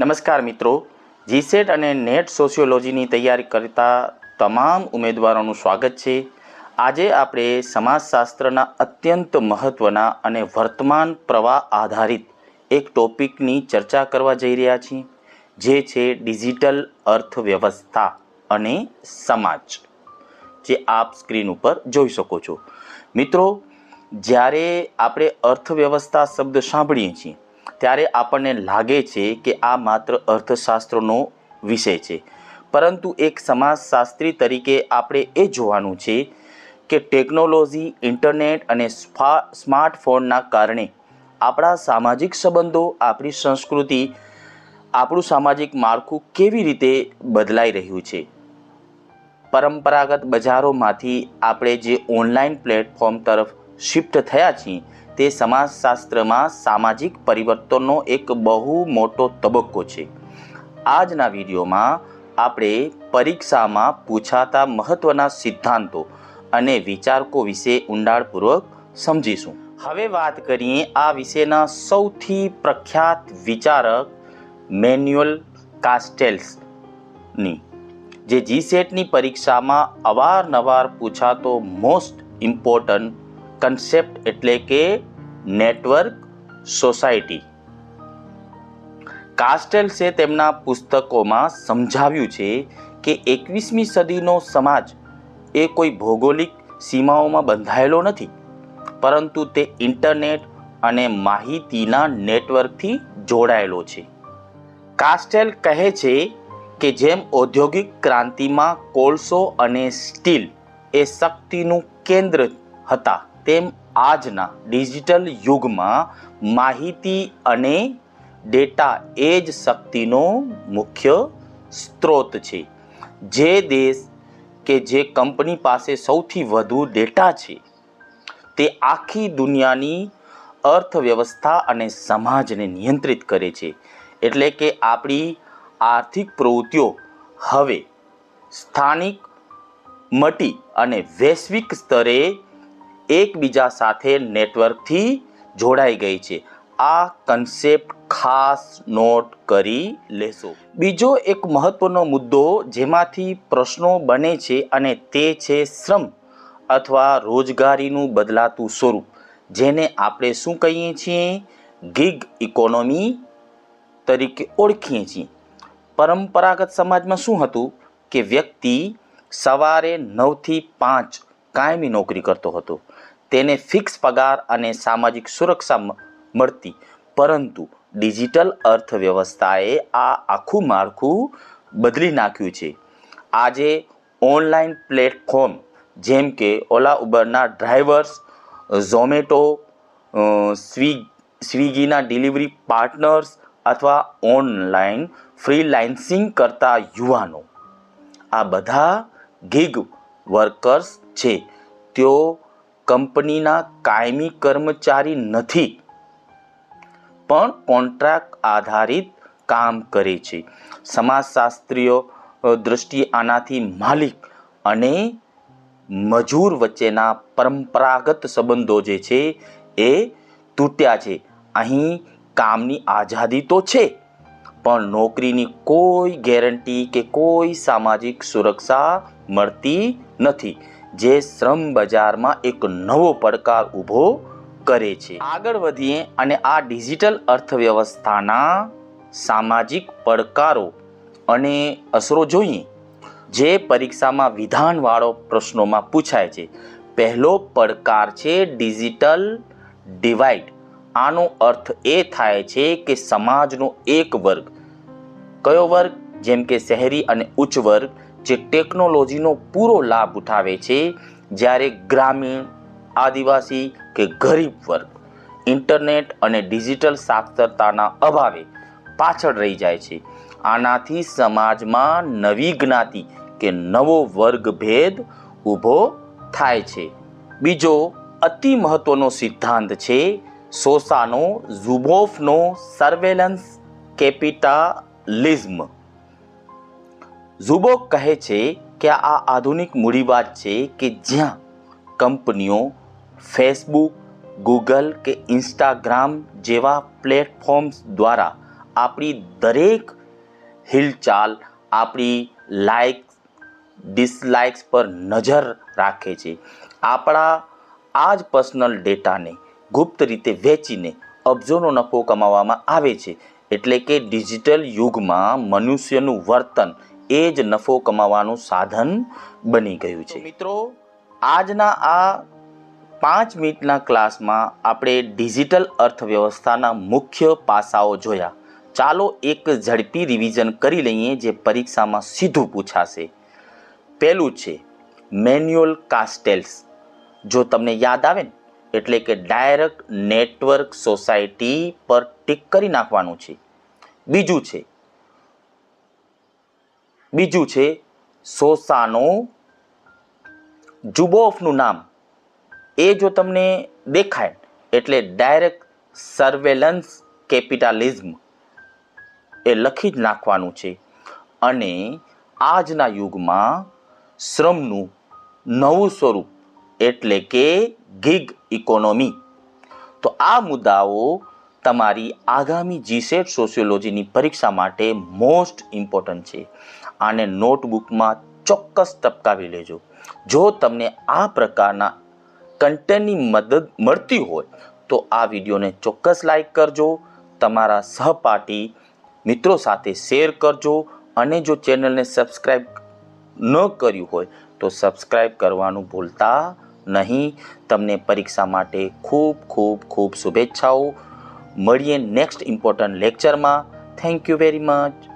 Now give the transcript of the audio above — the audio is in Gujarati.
નમસ્કાર મિત્રો, જીસેટ અને નેટ સોશિયોલોજીની તૈયારી કરતા તમામ ઉમેદવારોનું સ્વાગત છે। આજે આપણે સમાજશાસ્ત્રના અત્યંત મહત્ત્વના અને વર્તમાન પ્રવાહ આધારિત એક ટોપિકની ચર્ચા કરવા જઈ રહ્યા છીએ, જે છે ડિજિટલ અર્થવ્યવસ્થા અને સમાજ, જે આપ સ્ક્રીન ઉપર જોઈ શકો છો। મિત્રો, જ્યારે આપણે અર્થવ્યવસ્થા શબ્દ સાંભળીએ છીએ ત્યારે આપણને લાગે છે કે આ માત્ર અર્થશાસ્ત્રનો વિષય છે, પરંતુ એક સમાજશાસ્ત્રી તરીકે આપણે એ જોવાનું છે કે ટેકનોલોજી, ઇન્ટરનેટ અને સ્માર્ટફોનના કારણે આપણા સામાજિક સંબંધો, આપણી સંસ્કૃતિ, આપણું સામાજિક માળખું કેવી રીતે બદલાઈ રહ્યું છે। પરંપરાગત બજારોમાંથી આપણે જે ઓનલાઈન પ્લેટફોર્મ તરફ શિફ્ટ થયા છીએ, તે સમાજશાસ્ત્રમાં સામાજિક પરિવર્તનનો એક બહુ મોટો તબક્કો છે। આજના વિડીયોમાં આપણે પરીક્ષામાં પૂછાતા મહત્ત્વના સિદ્ધાંતો અને વિચારકો વિશે ઊંડાણપૂર્વક સમજીશું। હવે વાત કરીએ આ વિશેના સૌથી પ્રખ્યાત વિચારક મેન્યુઅલ કાસ્ટેલ્સની, જે જીસેટની પરીક્ષામાં અવારનવાર પૂછાતો મોસ્ટ ઇમ્પોર્ટન્ટ કન્સેપ્ટ એટલે કે નેટવર્ક સોસાયટી। કાસ્ટેલ્સે તેમના પુસ્તકોમાં સમજાવ્યું છે કે 21મી સદીનો સમાજ એ કોઈ ભૌગોલિક સીમાઓમાં બંધાયેલો નથી, પરંતુ તે ઇન્ટરનેટ અને માહિતીના નેટવર્કથી જોડાયેલો છે। કાસ્ટેલ કહે છે કે જેમ ઔદ્યોગિક ક્રાંતિમાં કોલસો અને સ્ટીલ એ શક્તિનું કેન્દ્ર હતા, તેમ આજના ડિજિટલ યુગમાં માહિતી અને ડેટા એ જ શક્તિનો મુખ્ય સ્ત્રોત છે। જે દેશ કે જે કંપની પાસે સૌથી વધુ ડેટા છે, તે આખી દુનિયાની અર્થવ્યવસ્થા અને સમાજને નિયંત્રિત કરે છે। એટલે કે આપણી આર્થિક પ્રવૃત્તિઓ હવે સ્થાનિક, મટી અને વૈશ્વિક સ્તરે એકબીજા સાથે નેટવર્કથી જોડાઈ ગઈ છે। આ કન્સેપ્ટ ખાસ નોટ કરી લેશો। બીજો એક મહત્વનો મુદ્દો જેમાંથી પ્રશ્નો બને છે અને તે છે શ્રમ અથવા રોજગારીનું બદલાતું સ્વરૂપ, જેને આપણે શું કહીએ છીએ? ગિગ ઇકોનોમી તરીકે ઓળખીએ છીએ। પરંપરાગત સમાજમાં શું હતું કે વ્યક્તિ સવારે 9 થી 5 કાયમી નોકરી કરતો હતો, તેને ફિક્સ પગાર અને સામાજિક સુરક્ષા મળતી, પરંતુ ડિજિટલ અર્થવ્યવસ્થાએ આ આખું માળખું બદલી નાખ્યું છે। આજે ઓનલાઈન પ્લેટફોર્મ જેમ કે ઓલા ઉબરના ડ્રાઈવર્સ, ઝોમેટો, સ્વિગીના ડિલિવરી પાર્ટનર્સ અથવા ઓનલાઈન ફ્રીલાન્સિંગ કરતા યુવાનો, આ બધા ગિગ વર્કર્સ છે। તેઓ કંપનીના કાયમી કર્મચારી નથી, પણ કોન્ટ્રાક્ટ આધારિત કામ કરે છે। સમાજશાસ્ત્રીય દૃષ્ટિએ આનાથી માલિક અને મજૂર વચ્ચેના પરંપરાગત સંબંધો જે છે એ તૂટ્યા છે। અહીં કામની આઝાદી તો છે, પણ નોકરીની કોઈ ગેરંટી કે કોઈ સામાજિક સુરક્ષા મળતી નથી, જે શ્રમ બજારમાં એક નવો પડકાર ઊભો કરે છે। આગળ વધીએ અને આ ડિજિટલ અર્થવ્યવસ્થાના સામાજિક પડકારો અને અસરો જોઈએ, જે પરીક્ષામાં વિધાનવાળો પ્રશ્નોમાં પૂછાય છે। પહેલો પડકાર છે ડિજિટલ ડિવાઇડ। આનો અર્થ એ થાય છે કે સમાજનો એક વર્ગ, કયો વર્ગ? જેમ કે શહેરી અને ઉચ્ચ વર્ગ, જે ટેકનોલોજીનો પૂરો લાભ ઉઠાવે છે, જ્યારે ગ્રામીણ, આદિવાસી કે ગરીબ વર્ગ ઇન્ટરનેટ અને ડિજિટલ સાક્ષરતાના અભાવે પાછળ રહી જાય છે। આનાથી સમાજમાં નવી જ્ઞાતિ કે નવો વર્ગભેદ ઊભો થાય છે। બીજો અતિ મહત્વનો સિદ્ધાંત છે સોસાનો ઝુબોફનો સર્વેલન્સ કેપિટાલિઝમ। ઝુબોફ કહે છે કે આ આધુનિક મૂડીવાદ છે કે જ્યાં કંપનીઓ ફેસબુક, ગૂગલ કે ઇન્સ્ટાગ્રામ જેવા પ્લેટફોર્મ્સ દ્વારા આપણી દરેક હિલચાલ, આપણી લાઇક્સ ડિસલાઇક્સ પર નજર રાખે છે. આપણા આ જ પર્સનલ ડેટાને ગુપ્ત રીતે વેચીને અબજોનો નફો કમાવામાં આવે છે. એટલે કે ડિજિટલ યુગમાં મનુષ્યનું વર્તન એ જ નફો કમાવાનું સાધન બની ગયું છે. મિત્રો, આજના આ 5 મિનિટના ક્લાસમાં આપણે ડિજિટલ અર્થવ્યવસ્થાના મુખ્ય પાસાઓ જોયા. ચાલો એક ઝડપી રિવિઝન કરી લઈએ જે પરીક્ષામાં સીધું પૂછાશે. પહેલું છે મેન્યુઅલ કાસ્ટેલ્સ. જો તમને યાદ આવે ને, એટલે કે ડાયરેક્ટ નેટવર્ક સોસાયટી પર ટિક કરી નાખવાનું છે. બીજું છે સોસાનો જુબોફનું નામ. એ જો તમને દેખાય એટલે ડાયરેક્ટ સર્વેલન્સ કેપિટાલિઝમ એ લખી જ નાખવાનું છે. અને આજના યુગમાં શ્રમનું નવું સ્વરૂપ એટલે કે ગિગ ઇકોનોમી. તો આ મુદ્દાઓ તમારી આગામી જીસેટ સોશિયોલોજીની પરીક્ષા માટે મોસ્ટ ઇમ્પોર્ટન્ટ છે. આને નોટબુકમાં ચોક્કસ ટપકાવી લેજો. જો તમને આ પ્રકારના કન્ટેન્ટની મદદ મળતી હોય તો આ વિડીયોને ચોક્કસ લાઈક કરજો, તમારા સહપાઠી મિત્રો સાથે શેર કરજો અને જો ચેનલને સબસ્ક્રાઈબ ન કર્યું હોય તો સબસ્ક્રાઈબ કરવાનું ભૂલતા નહીં. તમને પરીક્ષા માટે ખૂબ ખૂબ ખૂબ શુભેચ્છાઓ. મળીએ નેક્સ્ટ ઇમ્પોર્ટન્ટ લેક્ચરમાં. Thank you very much.